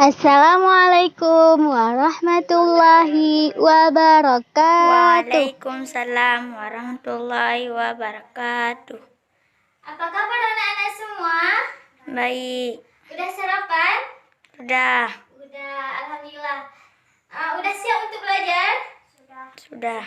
Assalamualaikum warahmatullahi wabarakatuh. Waalaikumsalam warahmatullahi wabarakatuh. Apa kabar anak-anak semua? Baik. Udah sarapan? Sudah. Udah, alhamdulillah. Udah siap untuk belajar? Sudah.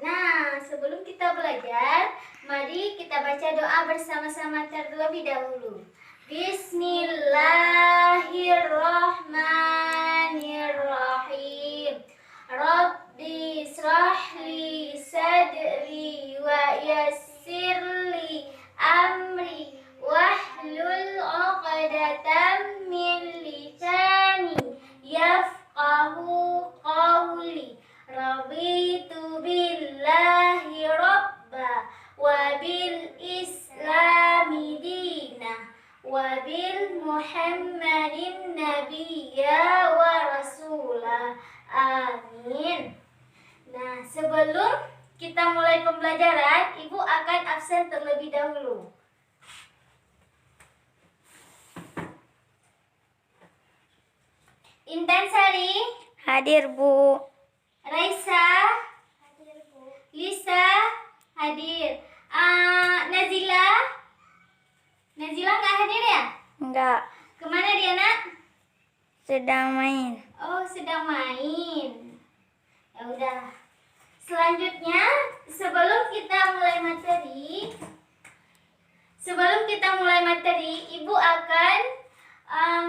Nah, sebelum kita belajar, mari kita baca doa bersama-sama terlebih dahulu. Bismillahirrahmanirrahim. Rabbi shrahli sadri wa yassirli amri wahlul 'uqdatam min lisani yafqahu qawli. Raditu billahi rabba wa bil islami dina wa bil muhammadin nabiyya wa rasulah. Amin. Nah, sebelum kita mulai pembelajaran, Ibu akan absen terlebih dahulu. Intan Sari Hadir, Bu. Raisa hadir, Bu. Lisa hadir. Nazila nggak hadir ya? Enggak. Kemana dia, Nak? Sedang main. Oh, sedang main. Ya udah. Selanjutnya, sebelum kita mulai materi, Ibu akan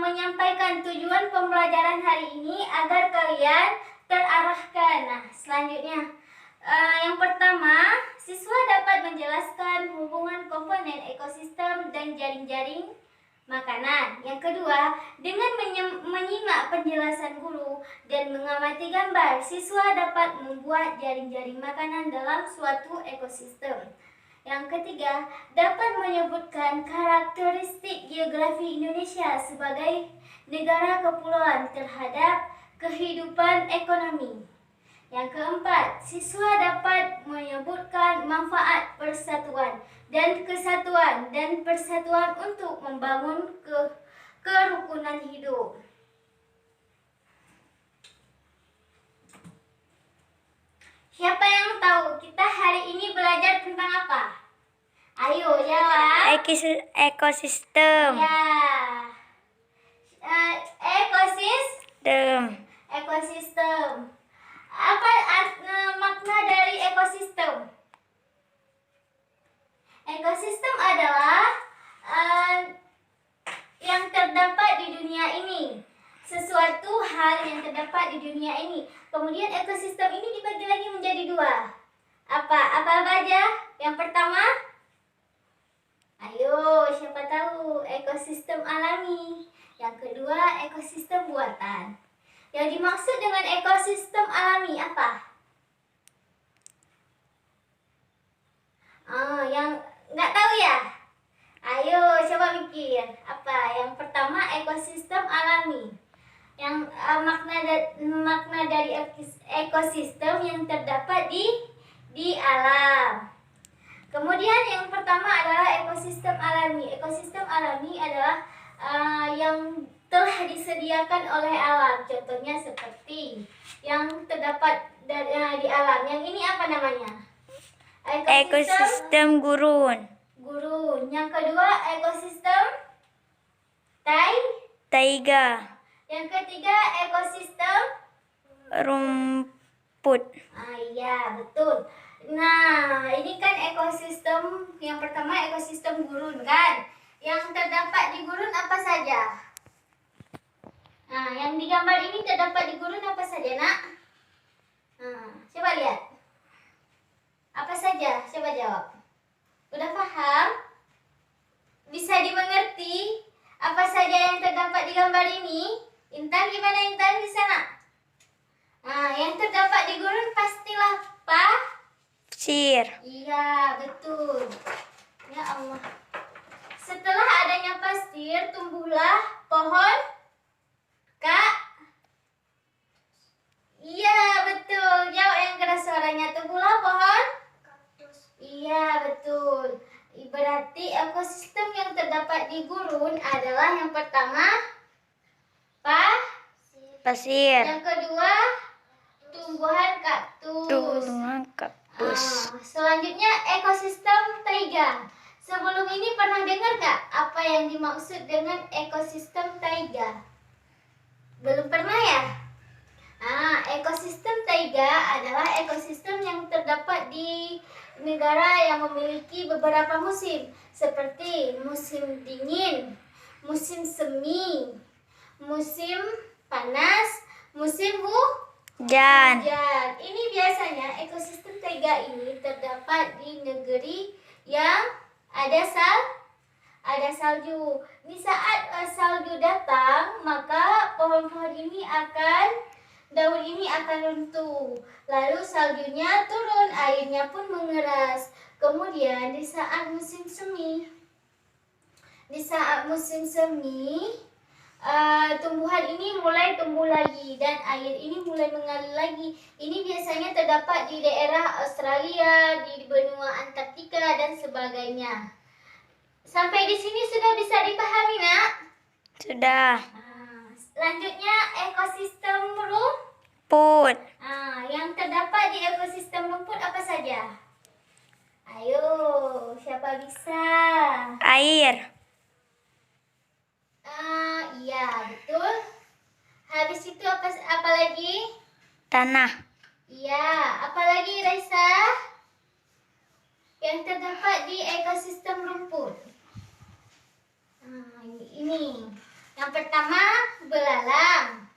menyampaikan tujuan pembelajaran hari ini agar kalian terarahkan. Nah, selanjutnya, yang pertama, siswa dapat menjelaskan hubungan komponen ekosistem dan jaring-jaring makanan. Yang kedua, dengan menyimak penjelasan guru dan mengamati gambar, siswa dapat membuat jaring-jaring makanan dalam suatu ekosistem. Yang ketiga, dapat menyebutkan karakteristik geografi Indonesia sebagai negara kepulauan terhadap kehidupan ekonomi. Yang keempat, siswa dapat menyebutkan manfaat persatuan dan kesatuan dan persatuan untuk membangun kerukunan hidup. Siapa yang tahu kita hari ini belajar tentang apa? Ayo jawab. Ekosistem. Ya. Ekosistem. Apa makna dari ekosistem? Ekosistem adalah yang terdapat di dunia ini. Sesuatu hal yang terdapat di dunia ini. Kemudian ekosistem ini dibagi lagi menjadi dua. Apa aja? Yang pertama, ayo siapa tahu, ekosistem alami. Yang kedua, ekosistem buatan. Yang dimaksud dengan ekosistem alami apa? Yang nggak tahu ya? Ayo coba mikir. Apa? Yang pertama, ekosistem alami. Yang makna dari ekosistem yang terdapat di alam. Kemudian yang pertama adalah ekosistem alami. Ekosistem alami adalah yang telah disediakan oleh alam. Contohnya seperti yang terdapat di alam. Yang ini apa namanya? Ekosistem gurun. Yang kedua, ekosistem Taiga. Yang ketiga, ekosistem rumput. Iya, betul. Nah, ini kan ekosistem. Yang pertama, ekosistem gurun kan. Yang terdapat di gurun apa saja? Nah, yang di gambar ini terdapat di gurun apa saja, Nak? Nah, coba lihat. Apa saja? Coba jawab. Udah paham? Bisa dimengerti apa saja yang terdapat di gambar ini? Intan, gimana Intan di sana? Nah, yang terdapat di gurun pastilah Pasir. Iya, betul. Ya Allah. Setelah adanya pasir, tumbuhlah pohon Iya, betul. Jawab yang keras suaranya. Tumbuhlah pohon kaktus. Iya, betul. Berarti ekosistem yang terdapat di gurun adalah yang pertama Pasir. Yang kedua, tumbuhan kaktus. Tumbuhan kaktus. Selanjutnya ekosistem taiga. Sebelum ini pernah dengar nggak apa yang dimaksud dengan ekosistem taiga? Belum pernah ya? Ekosistem taiga adalah ekosistem yang terdapat di negara yang memiliki beberapa musim, seperti musim dingin, musim semi, musim panas, musim Hujan. hujan. Ini biasanya ekosistem taiga ini terdapat di negeri yang ada salju. Di saat salju datang, maka pohon-pohon ini daun ini akan runtuh. Lalu saljunya turun, airnya pun mengeras. Kemudian di saat musim semi, tumbuhan ini mulai tumbuh lagi dan air ini mulai mengalir lagi. Ini biasanya terdapat di daerah Australia, di benua Antartika dan sebagainya. Sampai di sini sudah bisa dipahami, Nak? Sudah. Selanjutnya ekosistem Rumput. yang terdapat di ekosistem rumput apa saja? Ayo, siapa bisa? Air. Iya, betul. Habis itu apa lagi? Tanah. Iya, apa lagi Raisa? Yang terdapat di ekosistem rumput. Ini. Yang pertama, belalang.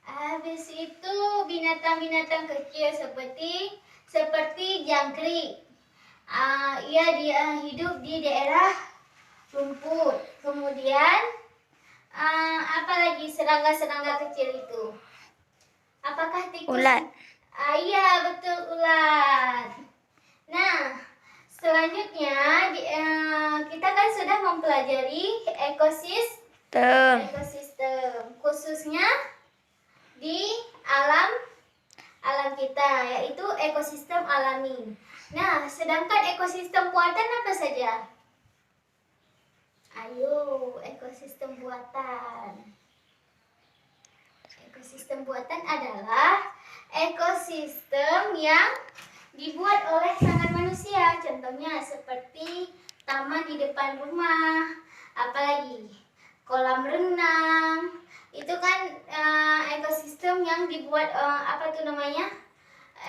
Habis itu binatang-binatang kecil seperti jangkrik. Dia hidup di daerah rumput. Kemudian apalagi serangga-serangga kecil itu? Apakah tikus? Ulat. Iya, betul, ulat. Nah, selanjutnya kita kan sudah mempelajari ekosistem, khususnya di alam kita, yaitu ekosistem alami. Nah, sedangkan ekosistem buatan apa saja? Ayo, ekosistem buatan. Ekosistem buatan adalah ekosistem yang dibuat oleh tangan manusia. Contohnya seperti taman di depan rumah, apalagi kolam renang. Itu kan ekosistem yang dibuat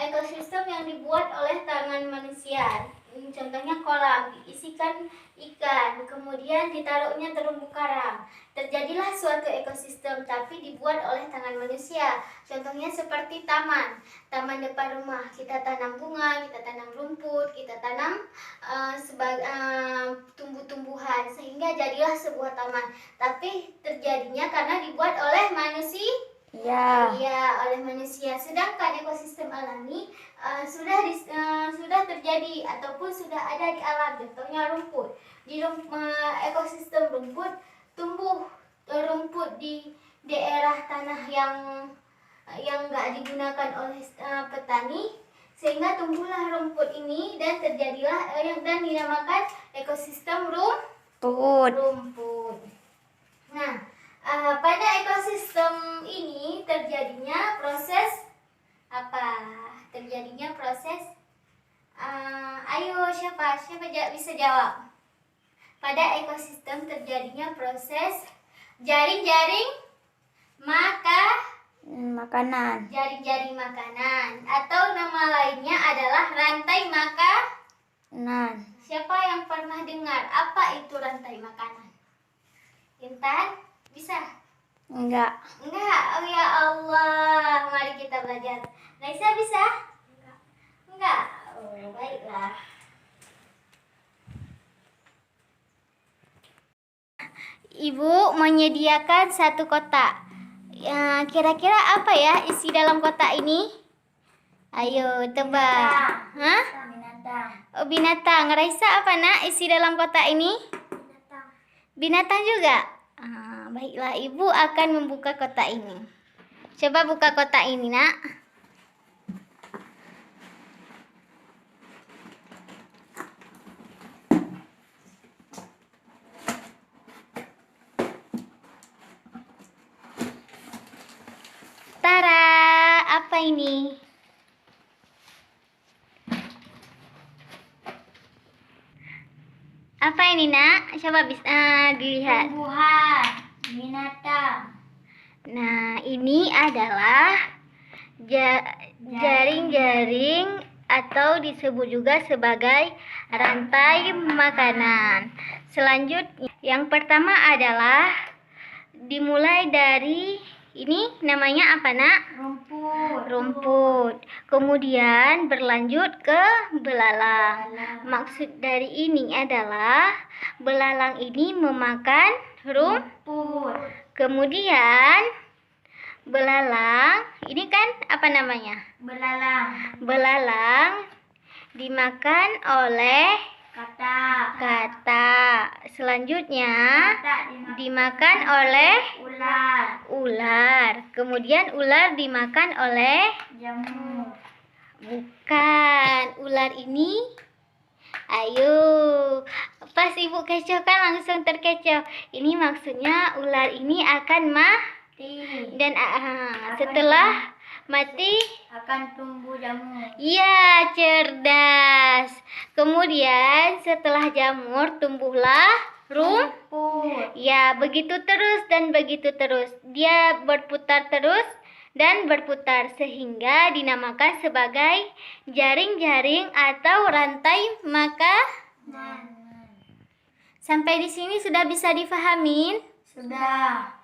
ekosistem yang dibuat oleh tangan manusia. Contohnya kolam diisikan ikan, kemudian ditaruhnya terumbu karang. Terjadilah suatu ekosistem tapi dibuat oleh tangan manusia. Contohnya seperti taman depan rumah. Kita tanam bunga, kita tanam rumput, kita tanam tumbuh-tumbuhan sehingga jadilah sebuah taman. Tapi terjadinya karena dibuat oleh manusia. Iya, oleh manusia. Sedangkan ekosistem alami sudah terjadi ataupun sudah ada di alam. Contohnya rumput. Di ekosistem rumput tumbuh rumput di daerah tanah yang nggak digunakan oleh petani, sehingga tumbuhlah rumput ini dan terjadilah dan dinamakan ekosistem rumput. Nah, pada ekosistem ini terjadinya proses apa? Ayo siapa bisa jawab? Pada ekosistem terjadinya proses jaring-jaring Makanan. jaring-jaring makanan, atau nama lainnya adalah rantai makanan. Siapa yang pernah dengar apa itu rantai makanan? Intan, bisa? Enggak. Oh ya Allah, mari kita belajar. Raisa bisa? Enggak. Oh, baiklah. Ibu menyediakan satu kotak. Kira-kira apa ya isi dalam kotak ini? Ayo tebak. Hah? Binatang. Oh, binatang. Raisa, apa nak isi dalam kotak ini? Binatang juga? Baiklah, ibu akan membuka kotak ini. Coba buka kotak ini, nak. ini? Apa ini, Nak? Coba bisa dilihat. Tumbuhan. Binatang. Nah, ini adalah jaring-jaring atau disebut juga sebagai rantai makanan. Selanjutnya, yang pertama adalah dimulai dari ini namanya apa, Nak? Rumput. Kemudian berlanjut ke belalang. Maksud dari ini adalah belalang ini memakan rumput. Kemudian belalang ini kan apa namanya? Belalang dimakan oleh kata. Selanjutnya dimakan oleh ular. Kemudian ular dimakan oleh Jamur. bukan. Ular ini ayo. Pas Ibu kecoh kan langsung terkecoh. Ini maksudnya ular ini akan dan setelah mati Akan tumbuh jamur. iya, cerdas. Kemudian setelah jamur tumbuhlah Rumput. ya, begitu terus dan begitu terus. Dia berputar terus dan berputar sehingga dinamakan sebagai jaring-jaring atau rantai makanan. Sampai di sini sudah bisa difahamin? Sudah.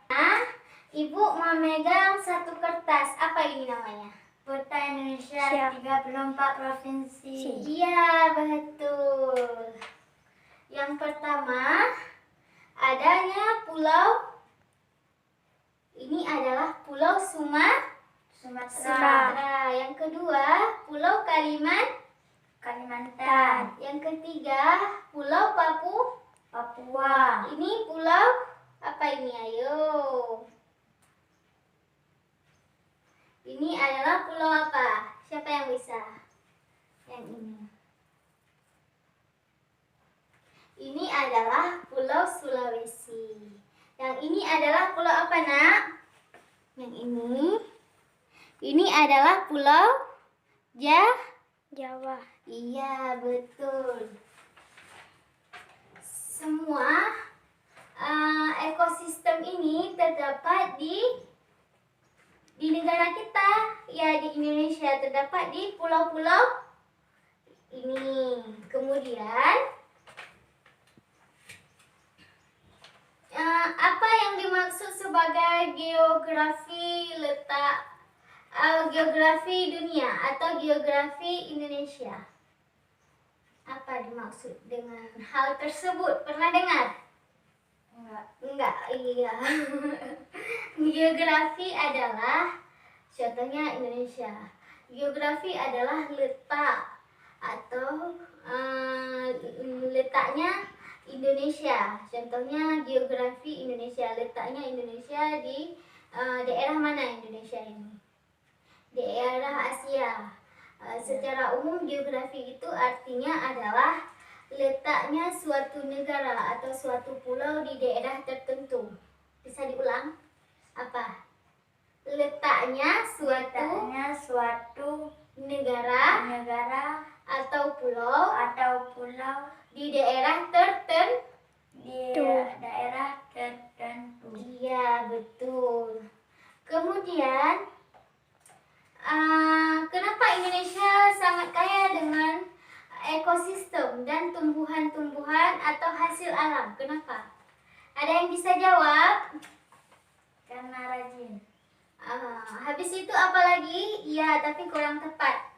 Ibu memegang satu kertas. Apa ini namanya? Peta Indonesia 34 provinsi. Iya, betul. Yang pertama, adanya pulau. Ini adalah Pulau Sumatera. Yang kedua, Pulau Kalimantan. Yang ketiga, Pulau Papua. Ini pulau apa ini? Ayo. Ini adalah pulau apa? Siapa yang bisa? Yang ini. Ini adalah Pulau Sulawesi. Yang ini adalah pulau apa, Nak? Yang ini. Ini adalah Pulau Jawa. Iya, betul. Semua ekosistem ini terdapat di negara kita, ya, di Indonesia, terdapat di pulau-pulau ini. Kemudian apa yang dimaksud sebagai geografi geografi dunia atau geografi Indonesia? Apa dimaksud dengan hal tersebut? Pernah dengar? Enggak, iya. Geografi adalah contohnya Indonesia. Geografi adalah letak atau letaknya Indonesia. Contohnya geografi Indonesia, letaknya Indonesia di daerah mana Indonesia ini? Daerah Asia. Secara umum geografi itu artinya adalah letaknya suatu negara atau suatu pulau di daerah tertentu. Bisa diulang? Apa? Letaknya suatu negara atau pulau di daerah tertentu. Iya, betul. Kemudian kenapa Indonesia sangat kaya dengan ekosistem dan tumbuhan-tumbuhan atau hasil alam? Kenapa? Ada yang bisa jawab? Karena rajin. Habis itu apa lagi? Iya, tapi kurang tepat.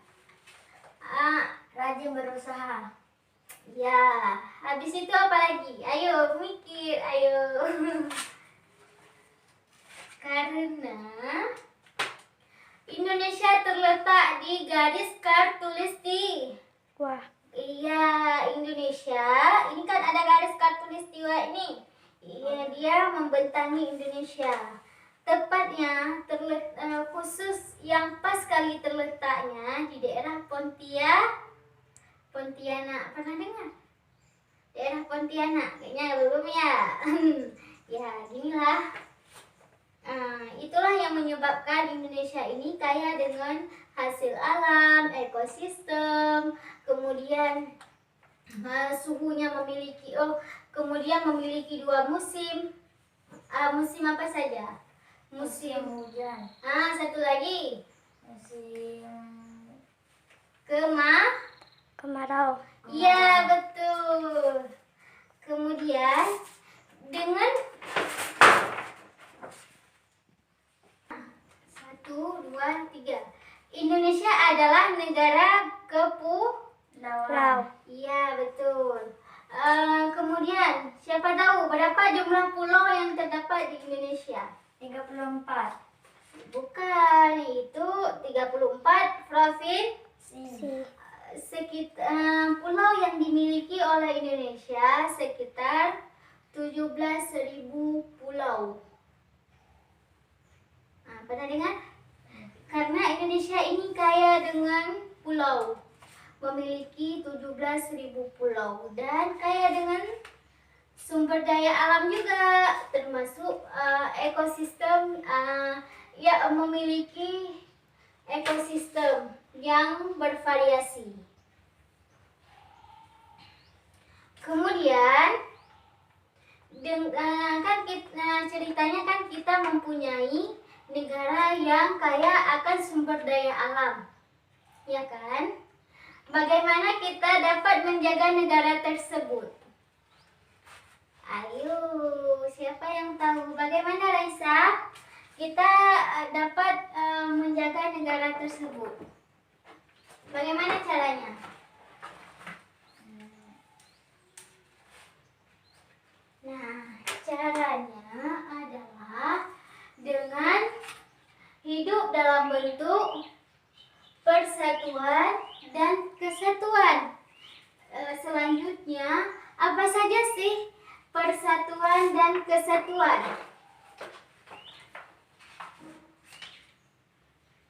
Rajin berusaha. Ya, habis itu apa lagi? Ayo, mikir, ayo. Karena Indonesia terletak di garis khatulistiwa. Wah. Iya, Indonesia. Ini kan ada garis khatulistiwa ini. Iya, dia membentangi Indonesia. Tepatnya khusus yang pas sekali terletaknya di daerah Pontianak. Pernah dengar? Daerah Pontianak, kayaknya belum ya. Ya, ginilah. Itulah yang menyebabkan Indonesia ini kaya dengan hasil alam, ekosistem, kemudian suhunya kemudian memiliki 2 musim. Musim apa saja? Musim hujan. Satu lagi. Musim Kemarau. Iya, betul. Kemudian dengan 1, 2, 3. Indonesia adalah negara laut. Iya, betul. Kemudian, siapa tahu berapa jumlah pulau yang terdapat di Indonesia? 34. Bukan, itu 34 Si. pulau yang dimiliki oleh Indonesia sekitar 17.000 pulau. Pernah dengar? Karena Indonesia ini kaya dengan pulau, memiliki 17.000 pulau dan kaya dengan sumber daya alam juga, termasuk ekosistem, memiliki ekosistem yang bervariasi. Kemudian ceritanya kan kita mempunyai negara yang kaya akan sumber daya alam, ya kan? Bagaimana kita dapat menjaga negara tersebut? Ayo, siapa yang tahu? Bagaimana, Raisa, kita dapat menjaga negara tersebut? Bagaimana caranya? Nah, caranya adalah dengan hidup dalam bentuk persatuan dan kesatuan. Selanjutnya, apa saja sih persatuan dan kesatuan?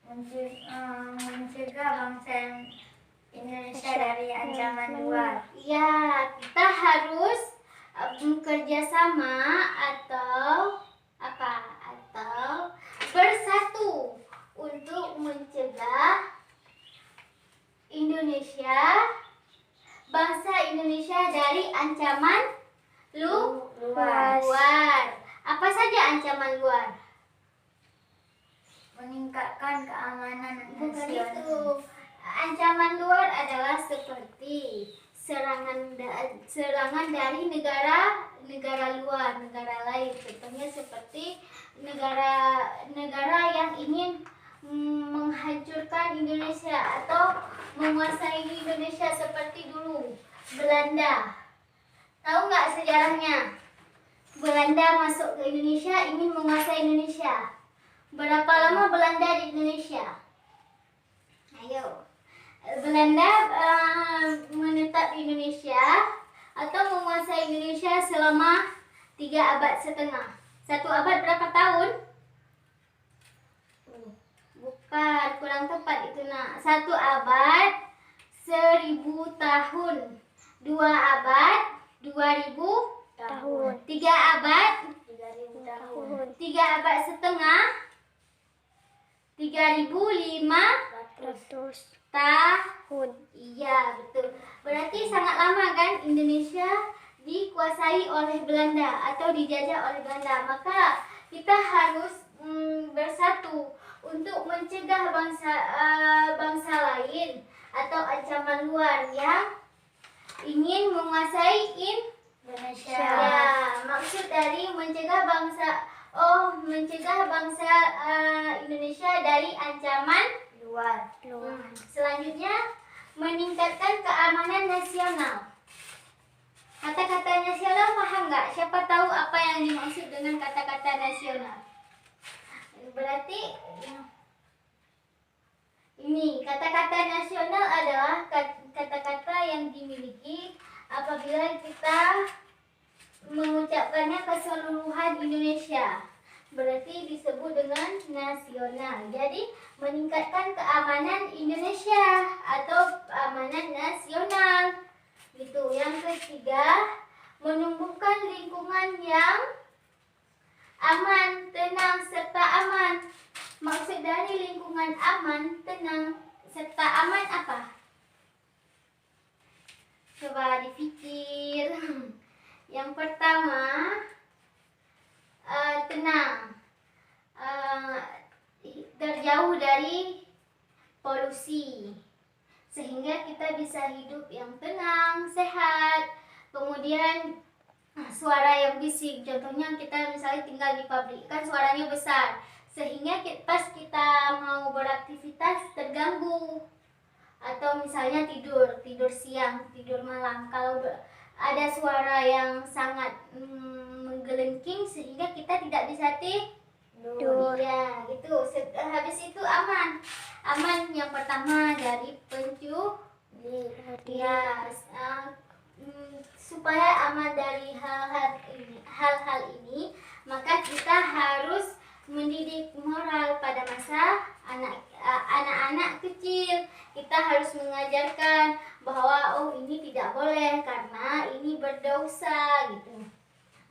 Mencegah bangsa Indonesia dari ancaman luar. Ya, kita harus bekerja sama atau bersatu untuk mencegah bangsa Indonesia dari ancaman luar. Apa saja ancaman luar? Meningkatkan keamanan Bukan nasional. itu. Ancaman luar adalah seperti serangan dari negara luar, negara lain. Contohnya seperti negara yang ingin menghancurkan Indonesia atau menguasai Indonesia seperti dulu Belanda. Tahu nggak sejarahnya? Belanda masuk ke Indonesia, ingin menguasai Indonesia. Berapa lama Belanda di Indonesia? Ayo. Belanda menetap di Indonesia atau menguasai Indonesia selama 3 abad setengah. 1 abad berapa tahun? Bukan, kurang tepat itu nak. 1 abad 1000 tahun. 2 abad 2000 Tahun. 3 abad 3000 tahun. 3 abad setengah 3500 tahun. Iya, betul. Berarti sangat lama kan Indonesia dikuasai oleh Belanda atau dijajah oleh Belanda. Maka kita harus bersatu untuk mencegah bangsa lain atau ancaman luar yang ingin menguasai Indonesia. Ya, maksud dari mencegah bangsa Indonesia dari ancaman Luar. Selanjutnya, meningkatkan keamanan nasional. Kata-kata nasional paham nggak? Siapa tahu apa yang dimaksud dengan kata-kata nasional? Berarti ini kata-kata nasional adalah kata-kata yang dimiliki apabila kita mengucapkannya keseluruhan Indonesia. Berarti disebut dengan nasional. Jadi meningkatkan keamanan Indonesia atau keamanan nasional. Gitu. Yang ketiga, menumbuhkan lingkungan yang aman, tenang serta aman. dari lingkungan aman, tenang, serta aman apa? Coba dipikir. Yang pertama, tenang, terjauh dari polusi, sehingga kita bisa hidup yang tenang, sehat. Kemudian suara yang bisik, contohnya kita misalnya tinggal di pabrik, kan suaranya besar, sehingga pas kita mau beraktivitas terganggu. Atau misalnya tidur siang, tidur malam, kalau ada suara yang sangat menggelengking sehingga kita tidak bisa tidur. Ya, gitu. Habis itu aman. Aman yang pertama dari ya, supaya aman dari hal-hal ini, maka kita harus mendidik moral pada masa anak-anak kecil. Kita harus mengajarkan bahwa ini tidak boleh karena ini berdosa gitu.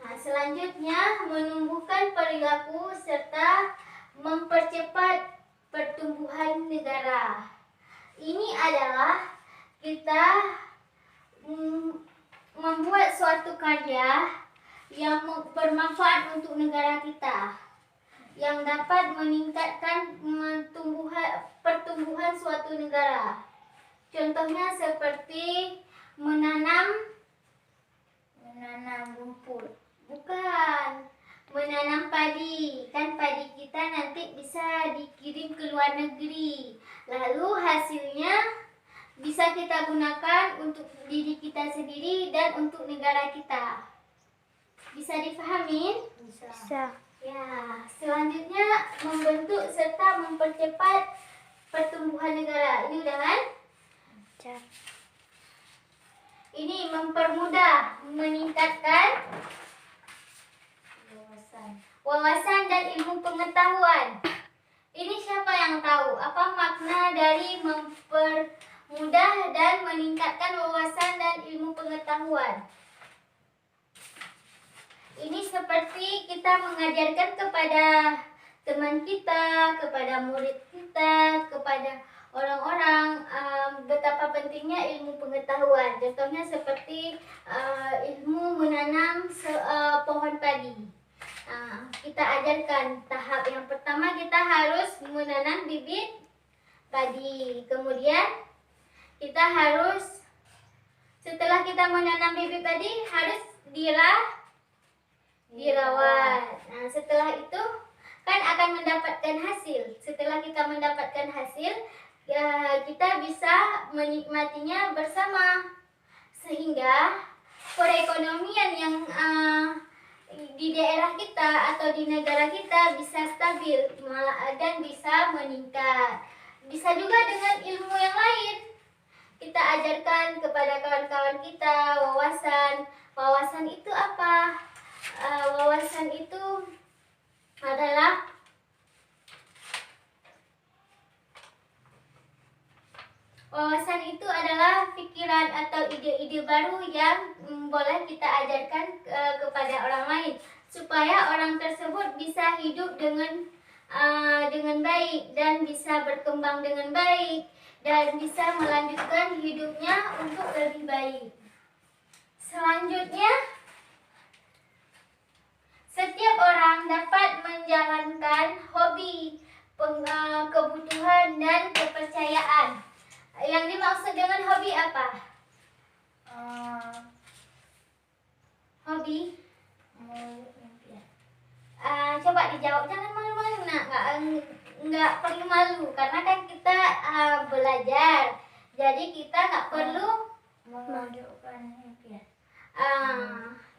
Nah, selanjutnya menumbuhkan perilaku serta mempercepat pertumbuhan negara. Ini adalah kita membuat suatu karya yang bermanfaat untuk negara kita, yang dapat meningkatkan pertumbuhan suatu negara. Contohnya seperti menanam rumput. Bukan, menanam padi. Kan padi kita nanti bisa dikirim ke luar negeri. Lalu hasilnya bisa kita gunakan untuk diri kita sendiri dan untuk negara kita. Bisa dipahami? Bisa. Ya, selanjutnya membentuk serta mempercepat pertumbuhan negara. Ini udah kan? Bisa. Ini mempermudah, meningkatkan wawasan dan ilmu pengetahuan. Ini siapa yang tahu? Apa makna dari mempermudah dan meningkatkan wawasan dan ilmu pengetahuan? Ini seperti kita mengajarkan kepada teman kita, kepada murid kita, kepada orang-orang betapa pentingnya ilmu pengetahuan. Contohnya seperti ilmu menanam pohon padi. Kita ajarkan tahap yang pertama, kita harus menanam bibit padi. Kemudian kita harus, setelah kita menanam bibit padi, harus dirawat. Nah, setelah itu kan akan mendapatkan hasil. Setelah kita mendapatkan hasil, kita bisa menikmatinya bersama, sehingga perekonomian yang di daerah kita atau di negara kita bisa stabil dan bisa meningkat. Bisa juga dengan ilmu yang lain. Kita ajarkan kepada kawan-kawan kita wawasan. Wawasan itu apa? Wawasan itu adalah pikiran atau ide-ide baru yang boleh kita ajarkan kepada orang lain, supaya orang tersebut bisa hidup dengan baik dan bisa berkembang dengan baik dan bisa melanjutkan hidupnya untuk lebih baik. Selanjutnya, setiap orang dapat menjalankan hobi, kebutuhan, dan kepercayaan. Yang dimaksud dengan hobi apa? Hobi? Coba dijawab, jangan malu-malu. Nggak perlu malu, karena kan kita belajar. Jadi kita nggak perlu Mewujudkan impian.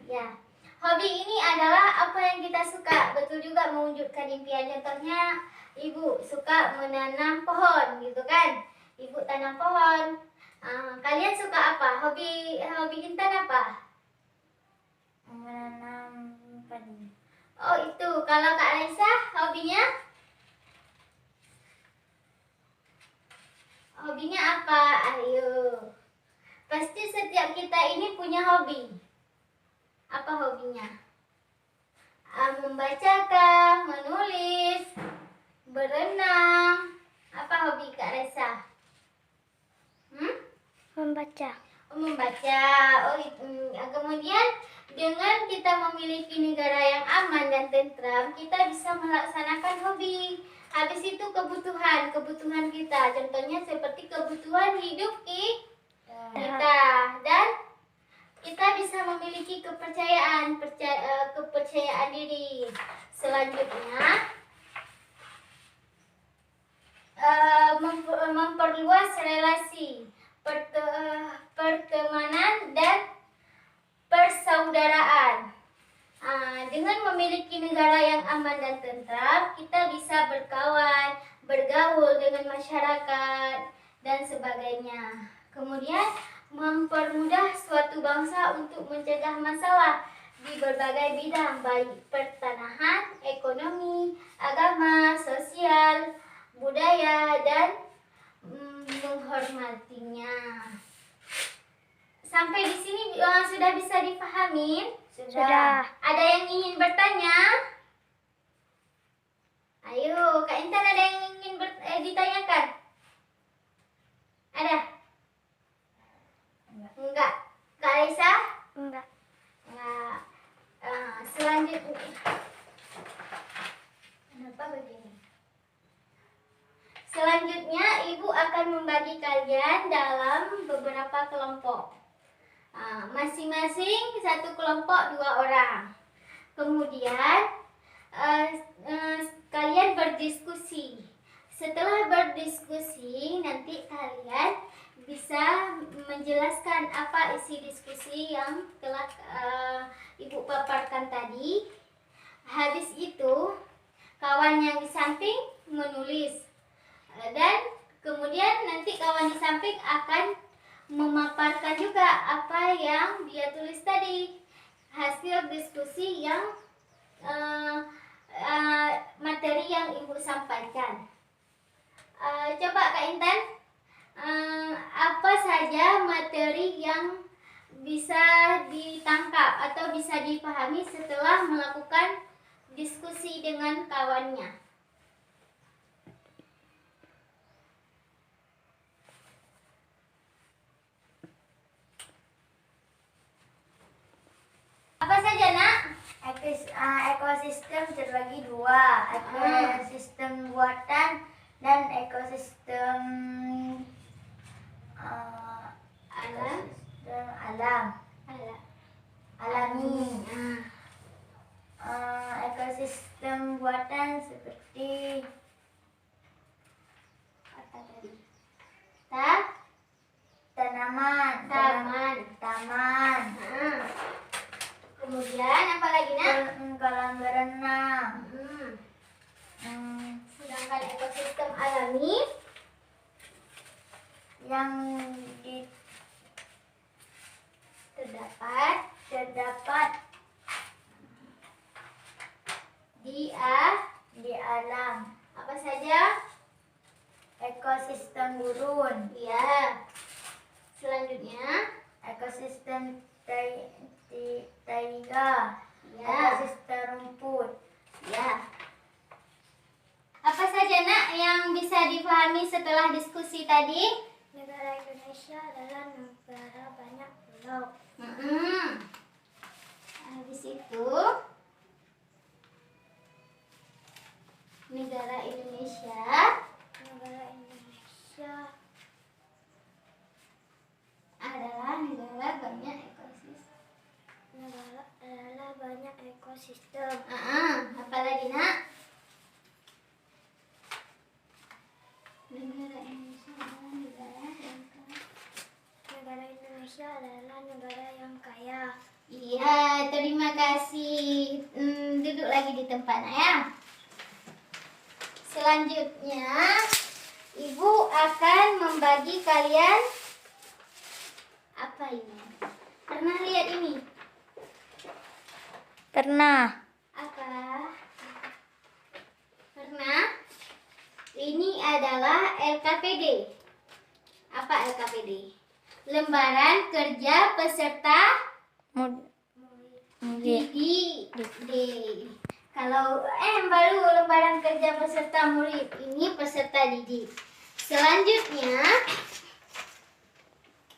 ya. Hobi ini adalah apa yang kita suka. Betul juga, mewujudkan impian. Contohnya, ibu suka menanam pohon, gitu kan? Ibu tanam pohon. Kalian suka apa? Hobi Intan apa? Menanam padi. Oh, itu. Kalau Kak Raisa, hobinya? Hobinya apa? Ayo. Pasti setiap kita ini punya hobi. Apa hobinya? Membaca kah? Menulis? Berenang? Membaca. Membaca. Kemudian dengan kita memiliki negara yang aman dan tentram, kita bisa melaksanakan hobi. Habis itu kebutuhan kita, contohnya seperti kebutuhan hidup kita, dan kita bisa memiliki kepercayaan diri. Selanjutnya, memperluas relasi, pertemanan dan persaudaraan. Dengan memiliki negara yang aman dan tentram, kita bisa berkawan, bergaul dengan masyarakat, dan sebagainya. Kemudian, mempermudah suatu bangsa untuk mencegah masalah di berbagai bidang, baik pertanahan, ekonomi, agama, sosial, budaya, dan menghormatinya. Sampai di sini sudah bisa dipahami? Sudah. Ada yang ingin bertanya? Ayo, Kak Intan, ada yang ingin ditanyakan? Ada? Enggak. Kak Aisyah? Enggak. Enggak. Selanjutnya. Kenapa begini? Selanjutnya, Ibu akan membagi kalian dalam beberapa kelompok. Masing-masing satu kelompok 2 orang. Kemudian kalian berdiskusi. Setelah berdiskusi, nanti kalian bisa menjelaskan apa isi diskusi yang telah Ibu paparkan tadi. Habis itu, kawan yang di samping menulis. Dan kemudian nanti kawan di samping akan memaparkan juga apa yang dia tulis tadi, hasil diskusi yang materi yang Ibu sampaikan. Coba Kak Intan, apa saja materi yang bisa ditangkap atau bisa dipahami setelah melakukan diskusi dengan kawannya? Apa saja, Nak? Ekosistem terbagi 2, ekosistem buatan dan ekosistem alami. Ekosistem buatan seperti Apa tadi? taman. Kemudian apa lagi, Nak? Kolam berenang. Sedangkan ekosistem alami Yang terdapat di alam. apa saja? Ekosistem gurun, Ya. Selanjutnya, ekosistem taiga, ya, ekosistem rumput. ya. Apa saja, Nak, yang bisa dipahami setelah diskusi tadi? Negara Indonesia adalah negara banyak pulau. Habis itu, negara Indonesia adalah negara banyak ekosistem. Negara adalah banyak ekosistem. Apa lagi, Nak? Negara Indonesia adalah negara yang kaya. Negara Indonesia adalah negara yang kaya. Iya, terima kasih. Duduk lagi di tempatnya ya. Selanjutnya, Ibu akan membagi kalian apa ini? Pernah lihat ini? Pernah. Apa? Pernah? Ini adalah LKPD. Apa LKPD? Lembaran kerja peserta didik. Kalau baru lembaran kerja peserta murid, ini peserta didik. Selanjutnya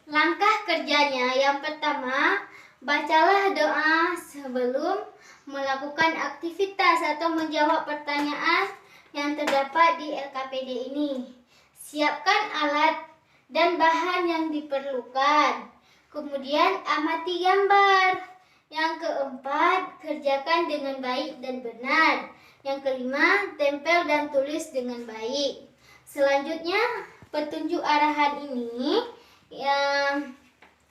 Langkah kerjanya yang pertama, bacalah doa sebelum melakukan aktivitas atau menjawab pertanyaan yang terdapat di LKPD ini. Siapkan alat dan bahan yang diperlukan. Kemudian amati gambar. Yang keempat, kerjakan dengan baik dan benar. Yang kelima, tempel dan tulis dengan baik. Selanjutnya, petunjuk arahan ini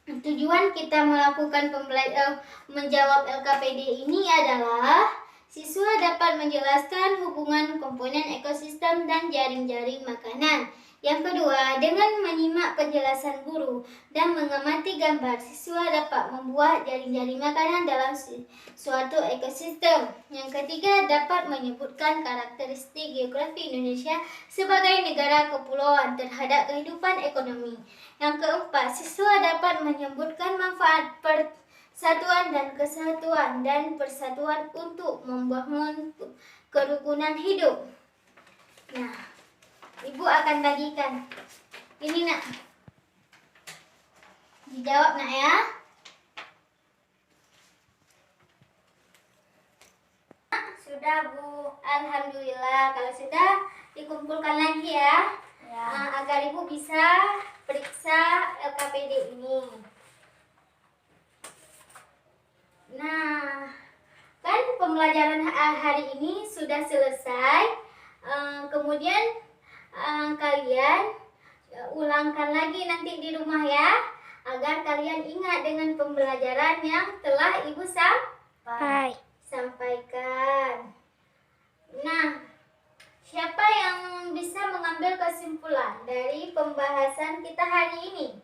tujuan kita melakukan menjawab LKPD ini adalah siswa dapat menjelaskan hubungan komponen ekosistem dan jaring-jaring makanan. Yang kedua, dengan menyimak penjelasan guru dan mengamati gambar, siswa dapat membuat jaring-jaring makanan dalam suatu ekosistem. Yang ketiga, dapat menyebutkan karakteristik geografi Indonesia sebagai negara kepulauan terhadap kehidupan ekonomi. Yang keempat, siswa dapat menyebutkan manfaat persatuan dan kesatuan dan persatuan untuk membangun kerukunan hidup. Nah, Ibu akan bagikan. Ini nak. Dijawab nak ya. Sudah Bu. Alhamdulillah. Kalau sudah dikumpulkan lagi ya. Agar Ibu bisa periksa LKPD ini. Nah, kan pembelajaran hari ini sudah selesai. Kemudian kalian ulangkan lagi nanti di rumah ya, agar kalian ingat dengan pembelajaran yang telah Ibu sampaikan. Nah, siapa yang bisa mengambil kesimpulan dari pembahasan kita hari ini?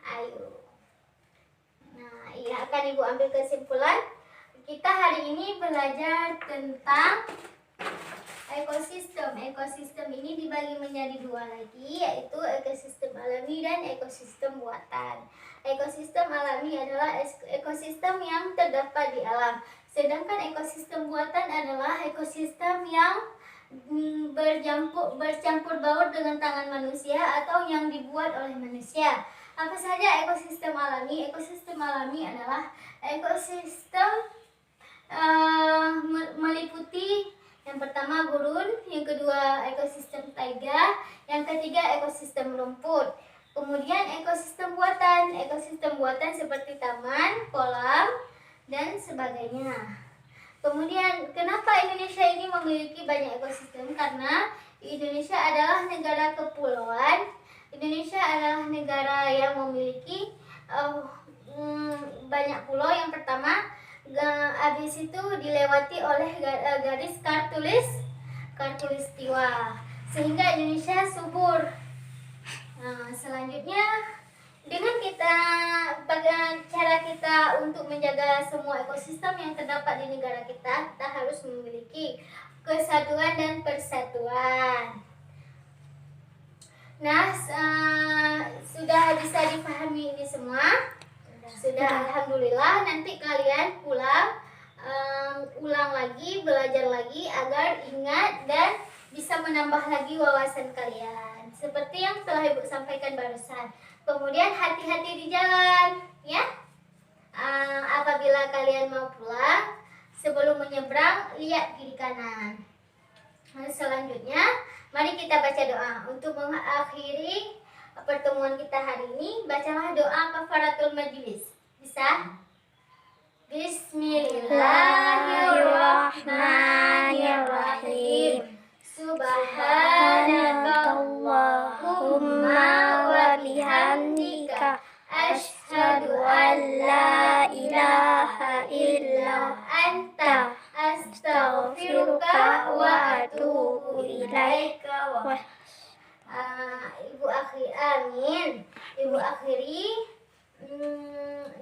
Ayo. Nah, iya, akan Ibu ambil kesimpulan. Kita hari ini belajar tentang ekosistem. Ekosistem ini dibagi menjadi dua lagi, yaitu ekosistem alami dan ekosistem buatan. Ekosistem alami adalah ekosistem yang terdapat di alam. Sedangkan ekosistem buatan adalah ekosistem yang bercampur baur dengan tangan manusia atau yang dibuat oleh manusia. Apa saja ekosistem alami? Ekosistem alami adalah ekosistem meliputi yang pertama gurun, yang kedua ekosistem taiga, yang ketiga ekosistem rumput. Kemudian ekosistem buatan. Ekosistem buatan seperti taman, kolam, dan sebagainya. Kemudian kenapa Indonesia ini memiliki banyak ekosistem? Karena Indonesia adalah negara kepulauan. Indonesia adalah negara yang memiliki banyak pulau. Yang pertama, habis itu dilewati oleh garis Kartulistiwa, sehingga Indonesia subur. Nah, selanjutnya dengan cara kita untuk menjaga semua ekosistem yang terdapat di negara kita, kita harus memiliki kesatuan dan persatuan. Nah, sudah bisa dipahami ini semua? Sudah, alhamdulillah. Nanti kalian pulang ulang lagi, belajar lagi agar ingat dan bisa menambah lagi wawasan kalian. Seperti yang telah Ibu sampaikan barusan. Kemudian hati-hati di jalan, ya. Apabila kalian mau pulang, sebelum menyeberang lihat kiri kanan. Selanjutnya, mari kita baca doa. Untuk mengakhiri pertemuan kita hari ini, bacalah doa kafaratul majlis. Bisa? Bismillahirrahmanirrahim. Subhanakallahumma wa bihamdika asyhadu an la ilaha illa anta astaghfiruka wa atubu ilaika. Ibu akhiri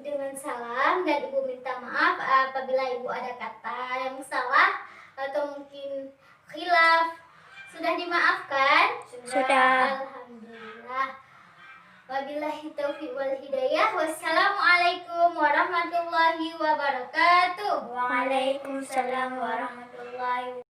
dengan salam, dan Ibu minta maaf apabila Ibu ada kata yang salah atau mungkin khilaf. Sudah dimaafkan? Sudah. Alhamdulillah. Wabillahi taufiq wal hidayah. Wassalamualaikum warahmatullahi wabarakatuh. Waalaikumsalam warahmatullahi wabarakatuh.